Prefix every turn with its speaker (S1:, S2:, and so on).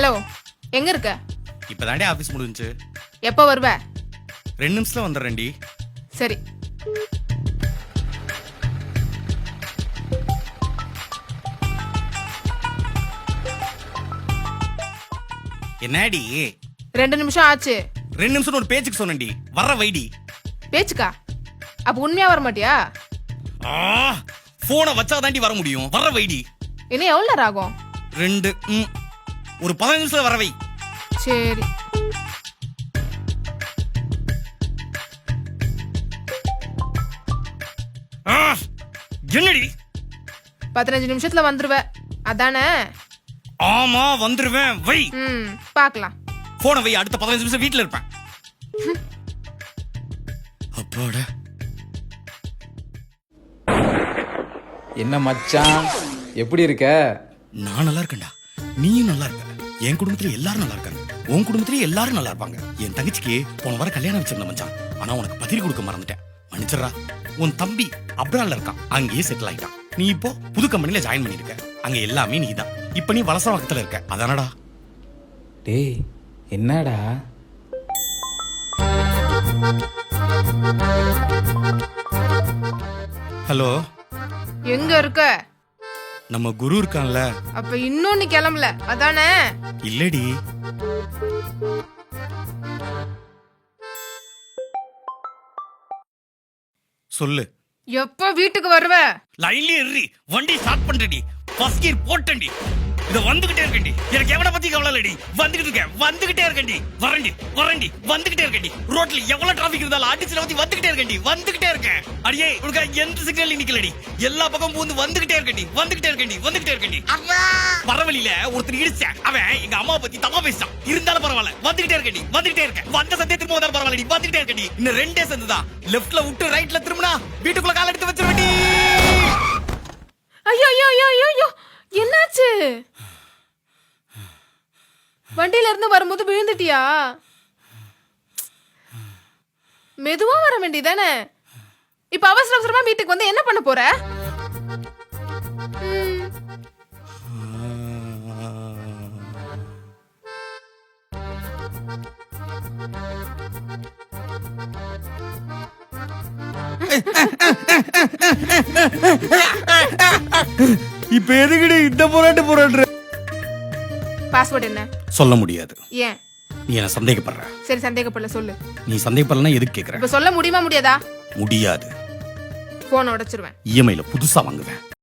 S1: Hello, எங்க இருக்க?
S2: இப்பதாண்டி office முடிஞ்சுச்சு.
S1: எப்ப வருவ?
S2: 2 நிமிஷத்துல வந்துடுறேன்டி.
S1: சரி.
S2: என்னடி
S1: 2 நிமிஷம் ஆச்சு.
S2: 2 நிமிஷம் ஒரு பேச்சுக்கு சொன்னேன்டி. வர வைடி.
S1: பேச்சுக்கா? அப்ப உண்மையா வர மாட்டியா?
S2: போனை வச்சாதாண்டி வர முடியும். வர வைடி.
S1: இன்னும் எவ்வளவு நேரம் ஆகும்?
S2: 2 ஒரு 15 நிமிஷத்துல வர வை.
S1: சரி.
S2: என்னடி
S1: 15 நிமிஷத்துல வந்துருவ அதானே?
S2: ஆமா வந்துருவேன். வை.
S1: பாக்கலாம்.
S2: போனை வை. அடுத்த 15 நிமிஷம் வீட்டுல இருப்பேன். அப்பாடா.
S3: என்ன மச்சான், எப்படி இருக்க?
S2: நான் நல்லா இருக்கேன்டா. நீயும் நல்லா இருக்க. என் குடும்பத்துல எல்லாரும் நல்லா இருக்காங்க. உன் குடும்பத்திலேயே எல்லாரும் நல்லா இருப்பாங்க. என் தங்கச்சிக்கு போன வாரம் கல்யாணம் வச்சிருந்த மச்சான். ஆனா உனக்கு பதிரி கொடுக்க மறந்துட்டேன். மன்னிச்சிடறா. உன் தம்பி அப்ரால்ல இருக்கான். அங்கேயே செட்டில் ஆயிட்டான். நீ இப்போ புது கம்பெனில ஜாயின் பண்ணிருக்க. அங்க எல்லாமே நீதான். இப்ப நீ வலசவாக்கத்துல இருக்க. அதானடா?
S3: டேய் என்னடா?
S2: ஹலோ,
S1: எங்க இருக்க?
S2: நம்ம குரு இருக்கான்ல.
S1: அப்ப இன்னும் நீ கிளம்பல அதானே?
S2: இல்லடி. சொல்லு.
S1: எப்ப வீட்டுக்கு வருவ?
S2: லைன்லயே ஏறி வண்டி ஸ்டார்ட் பண்றடி. ஃபர்ஸ்ட் கியர் போட்டேன்டி. இத வந்துகிட்டே இருக்கேன்டி. எனக்கு எவனை பத்தி கவலை இல்லடி. வந்துகிட்டே இருக்கேன்டி. வரேன்டி வந்துகிட்டே இருக்கேன்டி. ரோட்ல எவ்வளவு டிராபிக் இருந்தாலும் அடிச்சு வந்துகிட்டே இருக்கேன். அடியே உனக்கு எந்த சிக்னல் நிக்கலடி. எல்லா பக்கம் பூந்து வந்துகிட்டே இருக்கேன்டி. வர வழியில ஒருத்தர் இடிச்சான். அவன் எங்க அம்மா பத்தி தப்பா பேசிட்டான். இருந்தாலும் பரவாயில்ல. வந்துகிட்டே இருக்கேன். வந்த சந்தே திரும்ப வந்தாலும் பரவாயில்லடி. வந்துகிட்டே இருக்கேன்டி. இன்னும் 2 சந்து தான். லெஃப்ட்ல விட்டு ரைட்ல திரும்பினா வீட்டுக்குள்ள கால் எடுத்து வச்சிருவேன்டி.
S1: ஐயோ, என்னாச்சு? வண்டியில இருந்து வரும்போது விழுந்துட்டியா? மெதுவா வர வேண்டியதானே? இப்ப அவசரமா வீட்டுக்கு வந்து என்ன பண்ண போற?
S2: இப்ப எதுக்குடி இந்த போராட்ட?
S1: பாஸ்வேர்ட் என்ன?
S2: சொல்ல முடியாது.
S1: ஏன்?
S2: நீ என்ன சந்தேகப்படுற?
S1: சரி, சந்தேகப்படல சொல்லு.
S2: நீ சந்தேகப்படலனா எதுக்கு கேக்குற?
S1: இப்ப சொல்ல முடியுமா முடியாதா?
S2: முடியாது.
S1: போன் உடைச்சிருவேன்.
S2: இஎம்ஐல புதுசா வாங்குவேன்.